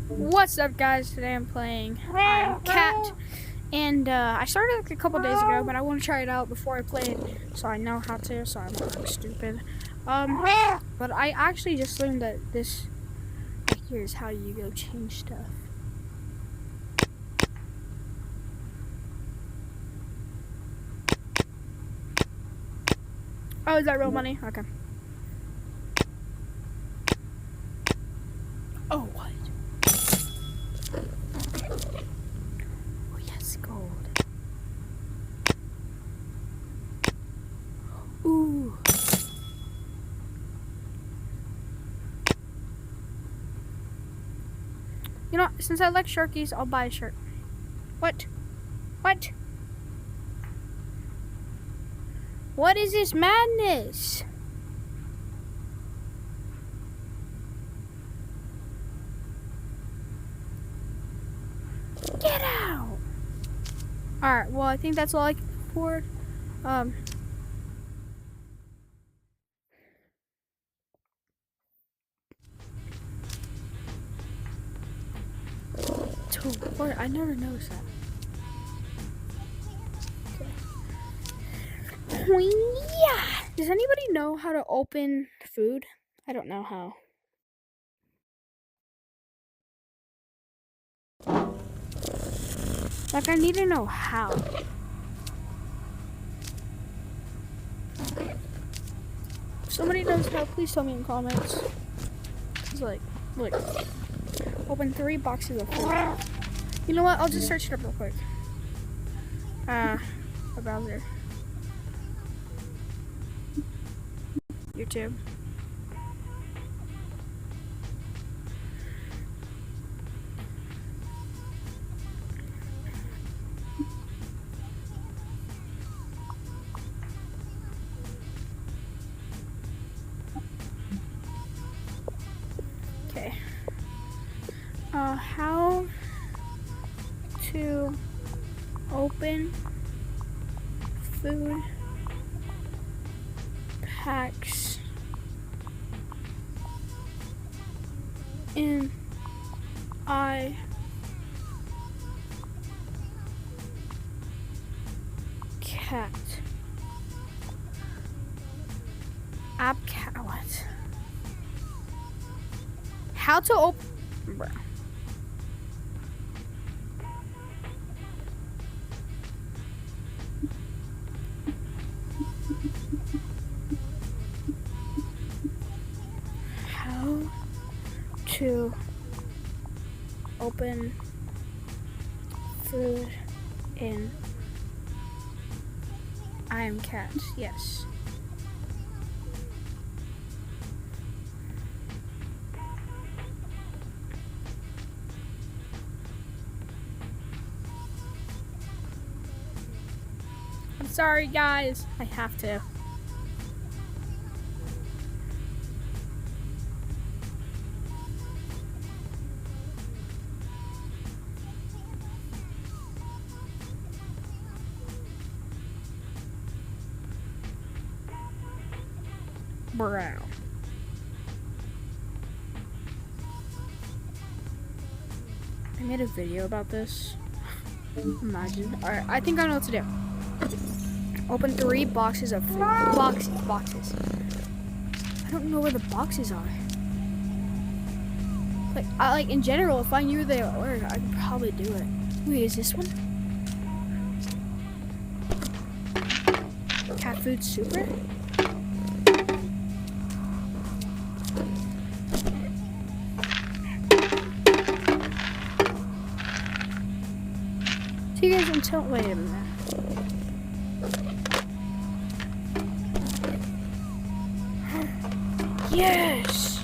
What's up, guys? Today I'm playing I'm Cat, and I started like a couple days ago, but I want to try it out before I play it, so I know how to, so I'm not like stupid. But I actually just learned that this right here is how you go change stuff. Oh, is that real money? Okay. Oh, what? Oh, yes, gold. Ooh. You know what? Since I like Sharkies, I'll buy a shirt. What? What? What is this madness? Get out! Alright, well, I think that's all I can afford. What? I never noticed that. Okay. Yeah. Does anybody know how to open food? I don't know how. Like, I need to know how. If somebody knows how, please tell me in comments. It's like, look. Open 3 boxes of food. You know what? I'll just search it up real quick. A browser. YouTube. Okay. How to open food packs in iCat. AppCat. What? How to open. Bruh. How to open food in iCat. Yes. I'm sorry, guys. I have to. Brown. I made a video about this. Imagine. Alright, I think I know what to do. Open 3 boxes of food. Boxes. I don't know where the boxes are. Like in general, if I knew they were, I could probably do it. Wait, is this one? Cat food super? So you guys until wait a minute. Yes.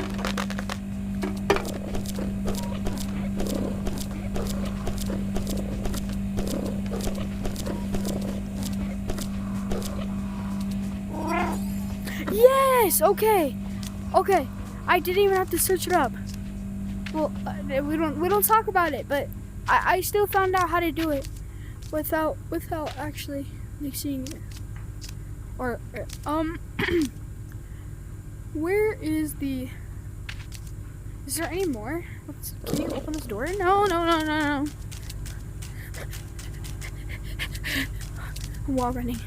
Yes. Okay. Okay. I didn't even have to search it up. Well, we don't talk about it, but I still found out how to do it without actually like seeing it. Or where is the Is there any more? Can you open this door? No, no, no, no, no. Wall running.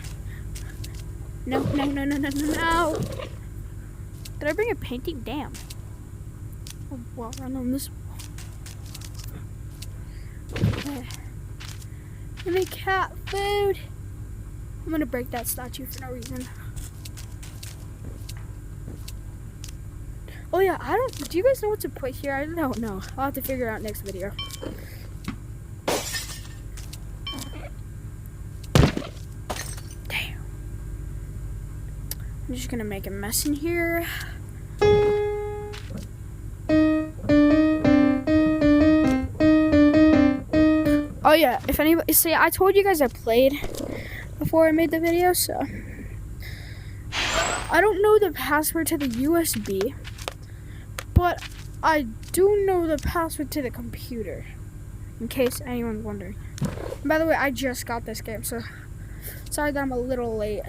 No, no, no, no, no, no, no. Did I bring a painting? Damn. A wall run on this wall. Okay. Give me cat food. I'm gonna break that statue for no reason. Oh yeah, do you guys know what to put here? I don't know. I'll have to figure out next video. Damn. I'm just gonna make a mess in here. Oh yeah, if anybody, see, I told you guys I played before I made the video, so. I don't know the password to the USB. But I do know the password to the computer, in case anyone's wondering. And by the way, I just got this game, so sorry that I'm a little late.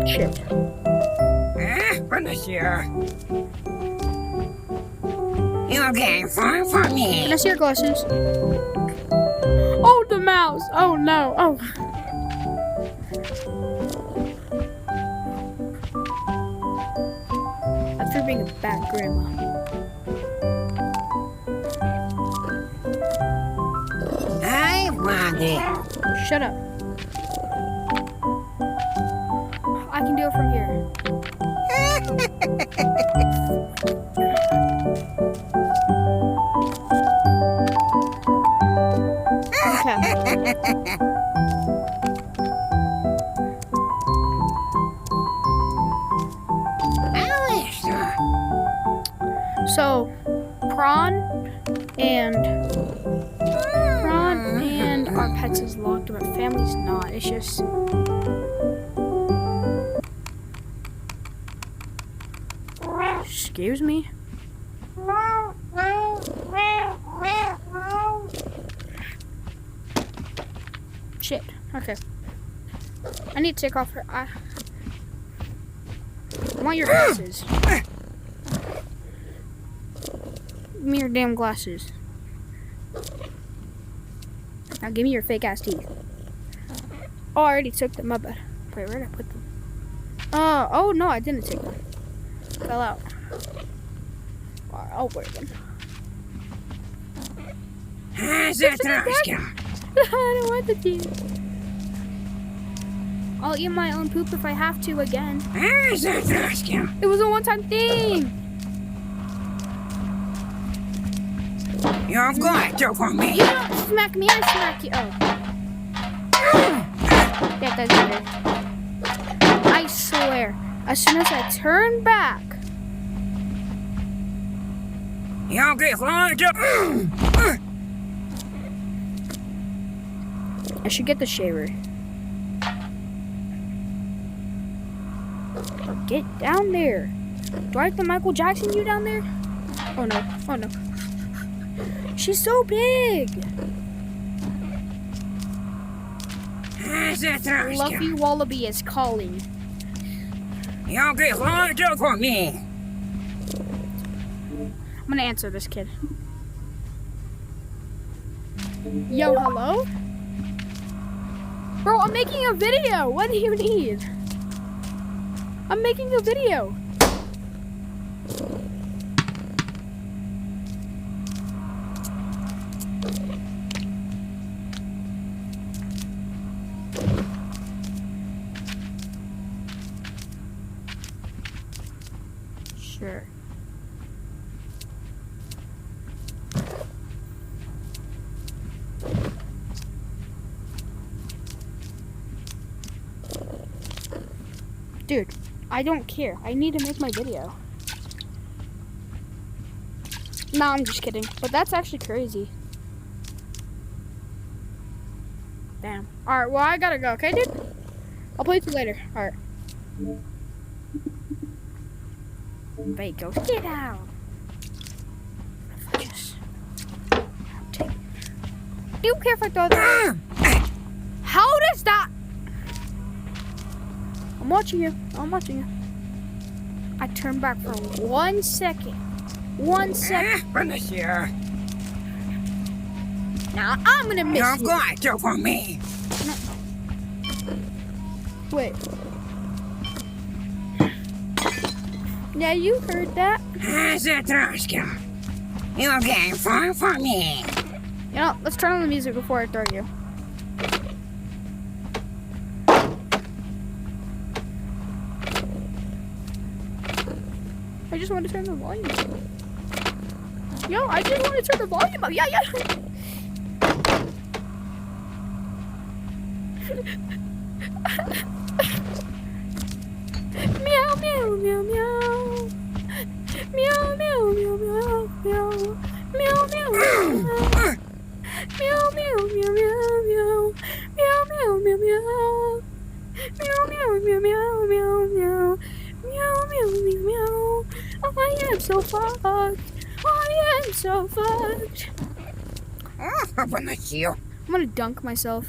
Shit. You okay? Far from me. Can I see your glasses? Oh, the mouse! Oh no! Oh. That's for being a bad grandma. I want it. Shut up. I can do it from here. So, Prawn and our pets is locked, but family's not. It's just. Excuse me? Shit. Okay. I need to take off her. I want your glasses. Give me your damn glasses. Now give me your fake ass teeth. Oh, I already took them. My bad. Wait, where did I put them? Oh no, I didn't take them. Fell out. Alright, I'll wear them. I don't want the teeth. I'll eat my own poop if I have to again. It was a one-time thing. You're going to for me. You don't smack me, I smack you. Oh. Yeah, that's better. I swear, as soon as I turn back. You'll get flying. I should get the shaver. Oh, get down there. Do I have to Michael Jackson you down there? Oh no, oh no. She's so big. Fluffy Wallaby is calling. You'll get flying for me. I'm gonna answer this kid. Yo, hello? Bro, I'm making a video. What do you need? I'm making a video. Sure. Dude, I don't care. I need to make my video. Nah, I'm just kidding. But that's actually crazy. Damn. Alright, well, I gotta go. Okay, dude? I'll play with you later. Alright. Wait, go. Get out. If I just take Do you care if I throw that? How does that? I'm watching you. I'm watching you. I turn back for 1 second. 1 second. Benicio. Now I'm gonna miss You've you. got to for me. Wait. Yeah, you heard that. Zatroshka. You came far for me. You know, let's turn on the music before I throw you. I just want to turn the volume up. Yo, I just want to turn the volume up. Yeah, yeah. Meow, meow, meow, meow. Meow, meow, meow, meow, meow. Meow, meow, meow, meow. Meow, meow, meow, meow, meow. Meow, meow, meow, meow. Meow, meow, meow, meow, meow, meow. Meow, meow, meow, meow. I am so fucked. I am so fucked. Benicio. I'm gonna dunk myself.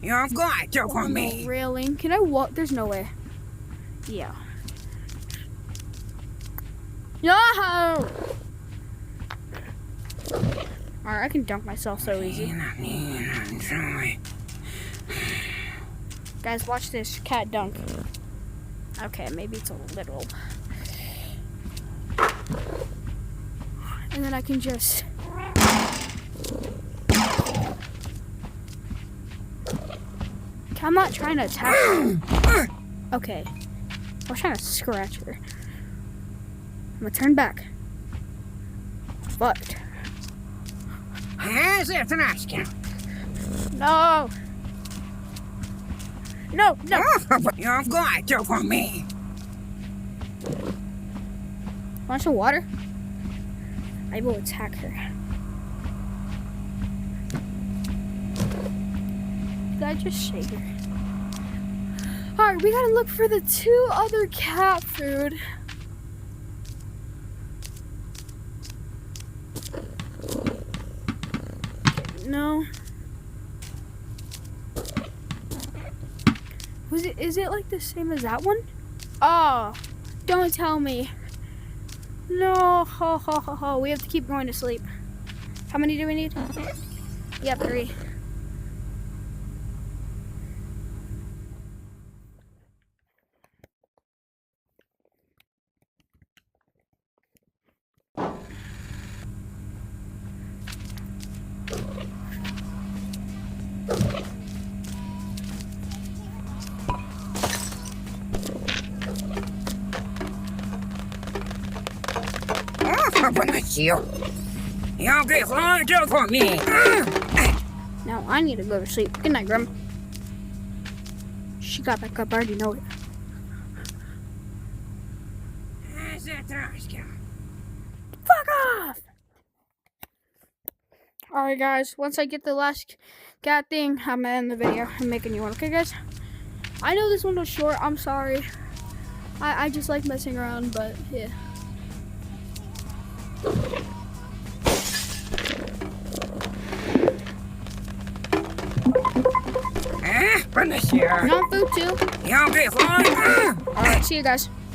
You've got to for me. Railing. Can I walk? There's no way. Yeah. No! Alright, I can dunk myself so easy. Guys, watch this cat dunk. Okay, maybe it's a little. And then I can just. I'm not trying to attack her. Okay. I was trying to scratch her. I'm gonna turn back. Fucked. Zatroshka. No! No, no! You've got to for me. Want some water? I will attack her. Did I just shake her? Alright, we gotta look for the 2 other cat food. No. Is it like the same as that one? Oh, don't tell me. No, ho, ho, ho, ho. We have to keep going to sleep. How many do we need? Yep, 3. Benicio. You get hard to for me. Now I need to go to sleep. Good night, Grum. She got back up. I already know it. Zatroshka. Fuck off! Alright, guys. Once I get the last cat thing, I'm gonna end the video. I'm making you one. Okay, guys? I know this one was short. I'm sorry. I just like messing around, but yeah. Benicio. You want food too? You get hard. Alright, see you guys.